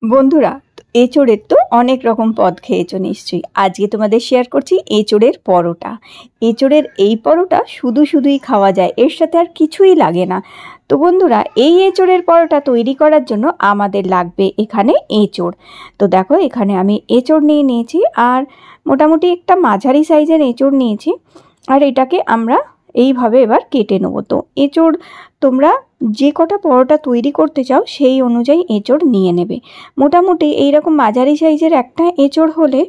বন্ধুরা, এঁচোড়ের তো অনেক রকম পদ খেয়েছো নিশ্চয়ই। আজকে তোমাদের শেয়ার করছি এঁচোড়ের পরোটা। এঁচোড়ের এই পরোটা শুধুই খাওয়া যায়, এর সাথে আর কিছুই লাগে না। তো বন্ধুরা, এই এঁচোড়ের পরোটা তৈরি করার জন্য আমাদের লাগবে এখানে এঁচোড়। তো দেখো, এখানে আমি এঁচোড় নিয়ে নিয়েছি, আর মোটামুটি একটা মাঝারি সাইজের এঁচোড় নিয়েছি। আর এটাকে আমরা এইভাবে এবার কেটে নেবো। তো এঁচোড় তোমরা যে কটা পরোটা তৈরি করতে চাও সেই অনুযায়ী এঁচোড় নিয়ে নেবে। মোটামুটি এইরকম মাঝারি সাইজের একটা এঁচোড় হলে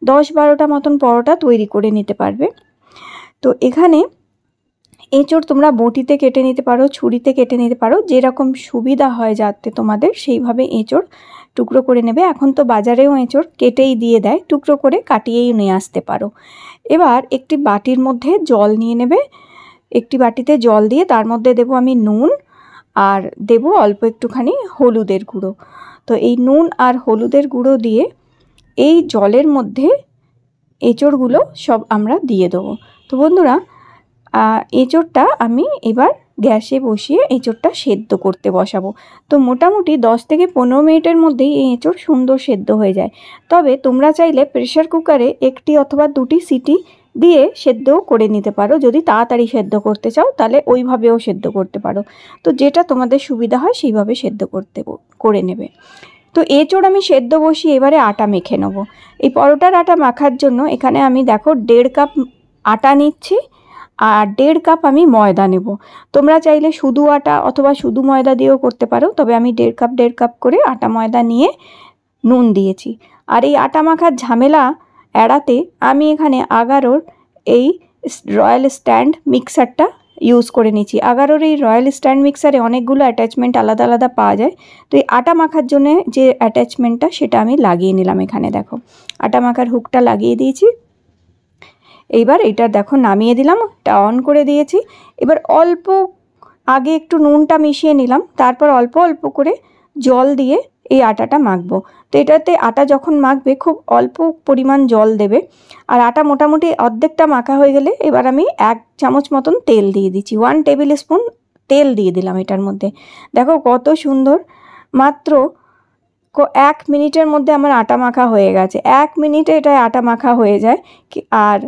10-12টা মতন পরোটা তৈরি করে নিতে পারবে। তো এখানে এঁচোড় তোমরা বটিতে কেটে নিতে পারো, ছুরিতে কেটে নিতে পারো, যেরকম সুবিধা হয় যাতে তোমাদের সেইভাবে এঁচোড় টুকরো করে নেবে। এখন তো বাজারেও এঁচোড় কেটেই দিয়ে দেয়, টুকরো করে কাটিয়েই নিয়ে আসতে পারো। এবার একটি বাটির মধ্যে জল নিয়ে নেবে। একটি বাটিতে জল দিয়ে তার মধ্যে দেবো আমি নুন, আর দেব অল্প একটুখানি হলুদের গুঁড়ো। তো এই নুন আর হলুদের গুঁড়ো দিয়ে এই জলের মধ্যে এঁচোড়গুলো সব আমরা দিয়ে দেবো। তো বন্ধুরা, এঁচোড়টা আমি এবার গ্যাসে বসিয়ে এঁচোড়টা সেদ্ধ করতে বসাবো। তো মোটামুটি 10 থেকে 15 মিনিটের মধ্যেই এই এঁচোড় সুন্দর সেদ্ধ হয়ে যায়। তবে তোমরা চাইলে প্রেশার কুকারে একটি অথবা দুটি সিটি দিয়ে সেদ্ধও করে নিতে পারো। যদি তাড়াতাড়ি সেদ্ধ করতে চাও তাহলে ওইভাবেও সেদ্ধ করতে পারো। তো যেটা তোমাদের সুবিধা হয় সেইভাবে সেদ্ধ করে নেবে। তো এঁচোড় আমি সেদ্ধ বসিয়ে এবারে আটা মেখে নেবো। এই পরোটার আটা মাখার জন্য এখানে আমি দেখো 1.5 কাপ আটা নিচ্ছি, আর 1.5 কাপ আমি ময়দা নেব। তোমরা চাইলে শুধু আটা অথবা শুধু ময়দা দিয়েও করতে পারো, তবে আমি 1.5 কাপ করে আটা ময়দা নিয়ে নুন দিয়েছি। আর এই আটা মাখার ঝামেলা এড়াতে আমি এখানে আগারোর এই রয়্যাল স্ট্যান্ড মিক্সারটা ইউজ করে নিচ্ছি। আগারোর এই রয়্যাল স্ট্যান্ড মিক্সারে অনেকগুলো অ্যাটাচমেন্ট আলাদা আলাদা পাওয়া যায়। তো এই আটা মাখার জন্য যে অ্যাটাচমেন্টটা সেটা আমি লাগিয়ে নিলাম। এখানে দেখো, আটা মাখার হুকটা লাগিয়ে দিয়েছি। এইবার এটা দেখো নামিয়ে দিলাম, এটা অন করে দিয়েছি। এবার অল্প আগে একটু নুনটা মিশিয়ে নিলাম, তারপর অল্প অল্প করে জল দিয়ে এই আটাটা মাখবো। তো এটাতে আটা যখন মাখবে খুব অল্প পরিমাণ জল দেবে। আর আটা মোটামুটি অর্ধেকটা মাখা হয়ে গেলে এবার আমি 1 চামচ মতন তেল দিয়ে দিচ্ছি। 1 টেবিল স্পুন তেল দিয়ে দিলাম এটার মধ্যে। দেখো কত সুন্দর, মাত্র 1 মিনিটের মধ্যে আমার আটা মাখা হয়ে গেছে। 1 মিনিটে এটা আটা মাখা হয়ে যায়। আর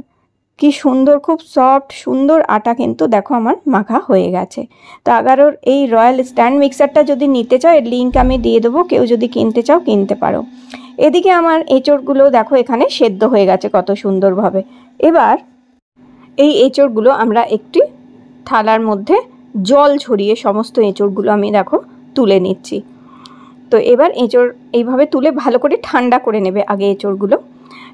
কি সুন্দর, খুব সফট সুন্দর আটা কিন্তু দেখো আমার মাখা হয়ে গেছে। তো আগারোর এই রয়্যাল স্ট্যান্ড মিক্সারটা যদি নিতে চাও এর লিঙ্ক আমি দিয়ে দেবো, কেউ যদি কিনতে চাও কিনতে পারো। এদিকে আমার এঁচোড়গুলো দেখো এখানে সেদ্ধ হয়ে গেছে কত সুন্দরভাবে। এবার এই এঁচোড়গুলো আমরা একটি থালার মধ্যে জল ছড়িয়ে সমস্ত এঁচোড়গুলো আমি দেখো তুলে নিচ্ছি। তো এবার এঁচোড় এইভাবে তুলে ভালো করে ঠান্ডা করে নেবে আগে এঁচোড়গুলো।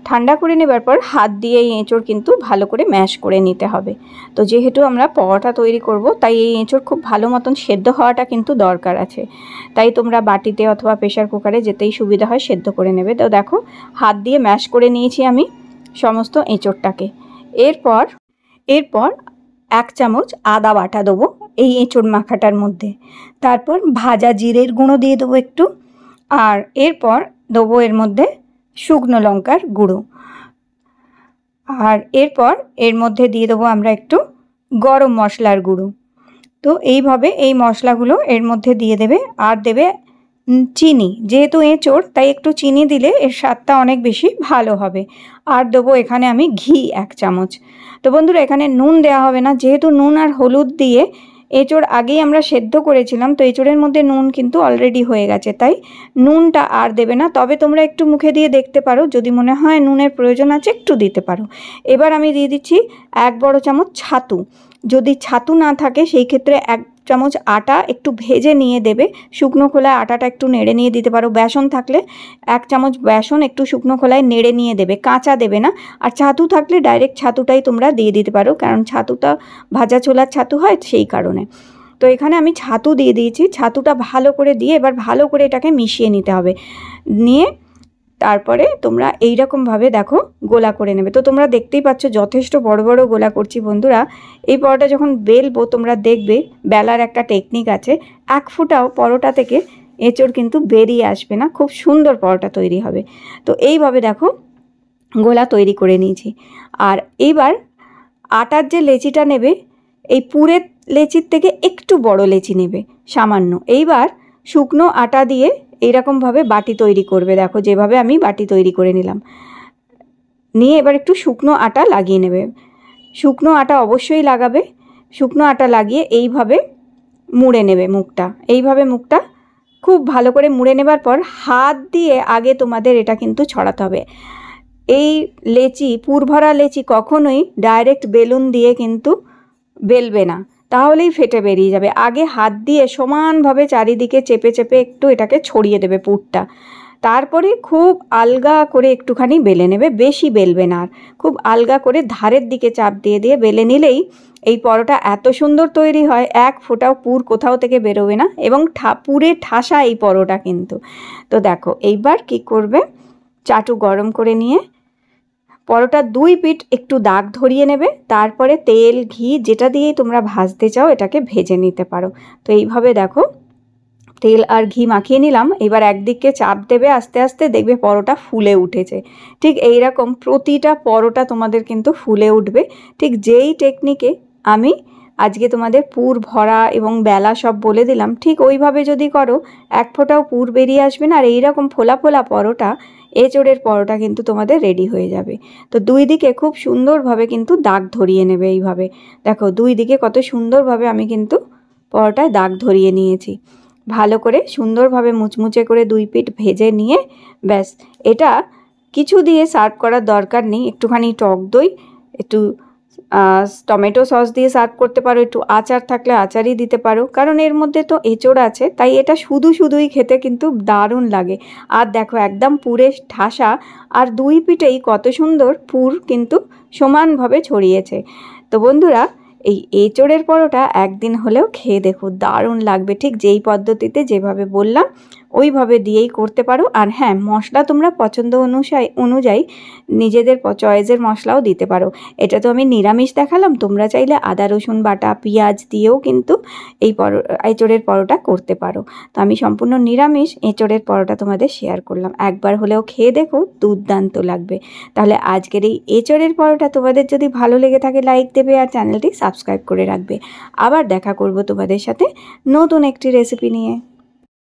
ঠান্ডা করে নেবার পর হাত দিয়ে এই এঁচোড় কিন্তু ভালো করে ম্যাশ করে নিতে হবে। তো যেহেতু আমরা পরোটা তৈরি করব, তাই এই এঁচোড় খুব ভালো মতন সেদ্ধ হওয়াটা কিন্তু দরকার আছে। তাই তোমরা বাটিতে অথবা প্রেশার কুকারে যেতেই সুবিধা হয় সেদ্ধ করে নেবে। তো দেখো, হাত দিয়ে ম্যাশ করে নিয়েছি আমি সমস্ত এঁচোড়টাকে। এরপর 1 চামচ আদা বাটা দেবো এই এঁচোড় মাখাটার মধ্যে। তারপর ভাজা জিরের গুঁড়ো দিয়ে দেবো একটু, আর এরপর দেবো এর মধ্যে শুকনো লঙ্কার গুঁড়ো, আর এরপর এর মধ্যে দিয়ে দেবো আমরা একটু গরম মশলার গুঁড়ো। তো এইভাবে এই মশলাগুলো এর মধ্যে দিয়ে দেবে। আর দেবে চিনি, যেহেতু এঁচোড় তাই একটু চিনি দিলে এর স্বাদটা অনেক বেশি ভালো হবে। আর দেবো এখানে আমি ঘি 1 চামচ। তো বন্ধুরা, এখানে নুন দেওয়া হবে না, যেহেতু নুন আর হলুদ দিয়ে এঁচোড় আগেই আমরা সেদ্ধ করেছিলাম। তো এঁচোড়ের মধ্যে নুন কিন্তু অলরেডি হয়ে গেছে, তাই নুনটা আর দেবে না। তবে তোমরা একটু মুখে দিয়ে দেখতে পারো, যদি মনে হয় নুনের প্রয়োজন আছে একটু দিতে পারো। এবার আমি দিয়ে দিচ্ছি 1 বড় চামচ ছাতু। যদি ছাতু না থাকে সেই ক্ষেত্রে 1 চামচ আটা একটু ভেজে নিয়ে দেবে। শুকনো খোলায় আটাটা একটু নেড়ে নিয়ে দিতে পারো। বেসন থাকলে 1 চামচ বেসন একটু শুকনো খোলায় নেড়ে নিয়ে দেবে, কাঁচা দেবে না। আর ছাতু থাকলে ডাইরেক্ট ছাতুটাই তোমরা দিয়ে দিতে পারো, কারণ ছাতুটা ভাজা ছোলার ছাতু হয় সেই কারণে। তো এখানে আমি ছাতু দিয়ে দিয়েছি। ছাতুটা ভালো করে দিয়ে এবার ভালো করে এটাকে মিশিয়ে নিতে হবে। নিয়ে তারপরে তোমরা এইরকমভাবে দেখো গোলা করে নেবে। তো তোমরা দেখতেই পাচ্ছ যথেষ্ট বড় বড় গোলা করছি। বন্ধুরা, এই পরোটা যখন বেলবো তোমরা দেখবে বেলার একটা টেকনিক আছে, 1 ফুটাও পরোটা থেকে এঁচোড় কিন্তু বেরিয়ে আসবে না, খুব সুন্দর পরোটা তৈরি হবে। তো এইভাবে দেখো গোলা তৈরি করে নিয়েছি। আর এইবার আটার যে লেচিটা নেবে, এই পুরের লেচির থেকে একটু বড় লেচি নেবে সামান্য। এইবার শুকনো আটা দিয়ে এইরকমভাবে বাটি তৈরি করবে। দেখো যেভাবে আমি বাটি তৈরি করে নিলাম, নিয়ে এবার একটু শুকনো আটা লাগিয়ে নেবে। শুকনো আটা অবশ্যই লাগাবে। শুকনো আটা লাগিয়ে এইভাবে মুড়ে নেবে মুখটা। এইভাবে মুখটা খুব ভালো করে মুড়ে নেবার পর হাত দিয়ে আগে তোমাদের এটা কিন্তু ছড়াতে হবে। এই লেচি, পুর ভরা লেচি কখনোই ডাইরেক্ট বেলুন দিয়ে কিন্তু বেলবে না, তাহলেই ফেটে বেরিয়ে যাবে। আগে হাত দিয়ে সমানভাবে চারিদিকে চেপে চেপে একটু এটাকে ছড়িয়ে দেবে পুরটা। তারপরে খুব আলগা করে একটুখানি বেলে নেবে, বেশি বেলবে না। আর খুব আলগা করে ধারের দিকে চাপ দিয়ে দিয়ে বেলে নিলেই এই পরোটা এত সুন্দর তৈরি হয়, এক ফোঁটাও পুর কোথাও থেকে বেরোবে না, এবং পুরে ঠাসা এই পরোটা কিন্তু। তো দেখো এইবার কি করবে, চাটু গরম করে নিয়ে পরোটার দুই পিঠ একটু দাগ ধরিয়ে নেবে। তারপরে তেল ঘি যেটা দিয়েই তোমরা ভাজতে চাও এটাকে ভেজে নিতে পারো। তো এইভাবে দেখো তেল আর ঘি মাখিয়ে নিলাম। এবার একদিকে চাপ দেবে, আস্তে আস্তে দেখবে পরোটা ফুলে উঠেছে। ঠিক এই রকম প্রতিটা পরোটা তোমাদের কিন্তু ফুলে উঠবে। ঠিক যেই টেকনিকে আমি আজকে তোমাদের পুর ভরা এবং বেলা সব বলে দিলাম, ঠিক ওইভাবে যদি করো এক ফোঁটাও পুর বেরিয়ে আসবে না। আর এইরকম ফোলা ফোলা পরোটা, এঁচোড়ের পরোটা কিন্তু তোমাদের রেডি হয়ে যাবে। তো দুই দিকে খুব সুন্দরভাবে কিন্তু দাগ ধরিয়ে নেবে। এইভাবে দেখো দুই দিকে কত সুন্দরভাবে আমি কিন্তু পরোটায় দাগ ধরিয়ে নিয়েছি। ভালো করে সুন্দরভাবে মুচমুচে করে দুই পিঠ ভেজে নিয়ে ব্যাস, এটা কিছু দিয়ে সার্ভ করার দরকার নেই। একটুখানি টক দই, একটু টমেটো সস দিয়ে সার্ভ করতে পারো, একটু আচার থাকলে আচারই দিতে পারো, কারণ এর মধ্যে তো এঁচোড় আছে, তাই এটা শুধুই খেতে কিন্তু দারুণ লাগে। আর দেখো একদম পুরে ঠাসা, আর দুই পিঠেই কত সুন্দর পুর কিন্তু সমানভাবে ছড়িয়েছে। তো বন্ধুরা, এই এঁচোড়ের পরোটা একদিন হলেও খেয়ে দেখো, দারুণ লাগবে। ঠিক যেই পদ্ধতিতে যেভাবে বললাম ওইভাবে দিয়েই করতে পারো। আর হ্যাঁ, মশলা তোমরা পছন্দ অনুযায়ী নিজেদের চয়েসের মশলাও দিতে পারো। এটা তো আমি নিরামিষ দেখালাম, তোমরা চাইলে আদা রসুন বাটা পেঁয়াজ দিয়েও কিন্তু এই এঁচোড়ের পরোটা করতে পারো। তো আমি সম্পূর্ণ নিরামিষ এঁচোড়ের পরোটা তোমাদের শেয়ার করলাম। একবার হলেও খেয়ে দেখো, দুর্দান্ত লাগবে। তাহলে আজকের এই এঁচোড়ের পরোটা তোমাদের যদি ভালো লেগে থাকে লাইক দেবে, আর চ্যানেলটি সাবস্ক্রাইব করে রাখবে। আবার দেখা করব তোমাদের সাথে নতুন একটি রেসিপি নিয়ে।